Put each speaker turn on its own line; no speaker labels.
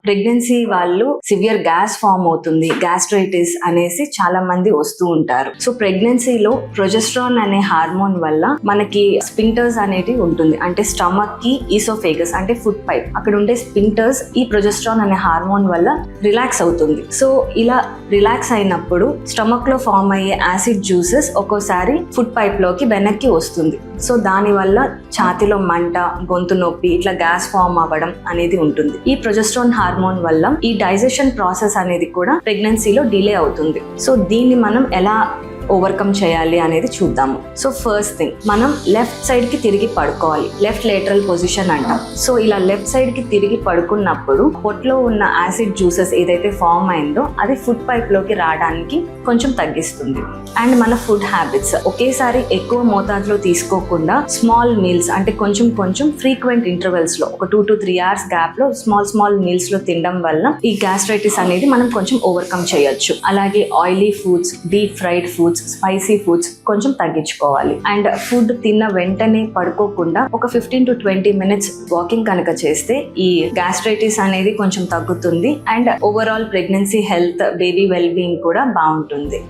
Pregnancy వాళ్ళు severe gas form అవుతుంది, gastritis అనేసి చాలా మంది వస్తూ ఉంటారు. సో ప్రెగ్నెన్సీలో ప్రొజెస్ట్రాన్ అనే హార్మోన్ వల్ల మనకి స్పింక్టర్స్ అనేది ఉంటుంది, అంటే స్టమక్ కి ఈసోఫేగస్ అంటే ఫుడ్ పైప్ అక్కడ ఉండే స్పింక్టర్స్ ఈ ప్రొజెస్ట్రాన్ అనే హార్మోన్ వల్ల రిలాక్స్ అవుతుంది. సో ఇలా రిలాక్స్ అయినప్పుడు స్టమక్ లో ఫామ్ అయ్యే యాసిడ్ జ్యూసెస్ ఒక్కోసారి ఫుడ్ పైప్ లోకి వెనక్కి వస్తుంది. సో దాని వల్ల ఛాతిలో మంట, గొంతు నొప్పి, ఇట్లా గ్యాస్ ఫామ్ అవ్వడం అనేది ఉంటుంది. ఈ ప్రొజెస్ట్రాన్ హార్మోన్ వల్ల ఈ డైజెషన్ ప్రాసెస్ అనేది కూడా ప్రెగ్నెన్సీలో డిలే అవుతుంది. సో దీన్ని మనం ఎలా ఓవర్కమ్ చేయాలి అనేది చూద్దాము. సో ఫస్ట్ థింగ్, మనం లెఫ్ట్ సైడ్ కి తిరిగి పడుకోవాలి. లెఫ్ట్ లేటరల్ పొజిషన్ అంటాం. సో ఇలా లెఫ్ట్ సైడ్ కి తిరిగి పడుకున్నప్పుడు పొట్లో ఉన్న యాసిడ్ జ్యూసెస్ ఏదైతే ఫామ్ అయిందో అది ఫుడ్ పైప్ లోకి రావడానికి కొంచెం తగ్గిస్తుంది. అండ్ మన ఫుడ్ హ్యాబిట్స్ ఒకేసారి ఎక్కువ మోతాదులో తీసుకోకుండా స్మాల్ మీల్స్ అంటే కొంచెం కొంచెం ఫ్రీక్వెంట్ ఇంటర్వెల్స్ లో ఒక 2 to 3 hours గ్యాప్ లో స్మాల్ మీల్స్ లో తినడం వల్ల ఈ గ్యాస్ట్రైటిస్ అనేది మనం కొంచెం ఓవర్కమ్ చేయొచ్చు. అలాగే oily foods, deep fried foods, spicy foods కొంచెం తగ్గించుకోవాలి. అండ్ ఫుడ్ తిన్న వెంటనే పడుకోకుండా ఒక 15 to 20 minutes వాకింగ్ కనుక చేస్తే ఈ గ్యాస్ట్రైటిస్ అనేది కొంచెం తగ్గుతుంది. And overall pregnancy health, baby well being కూడా బాగుంటుంది.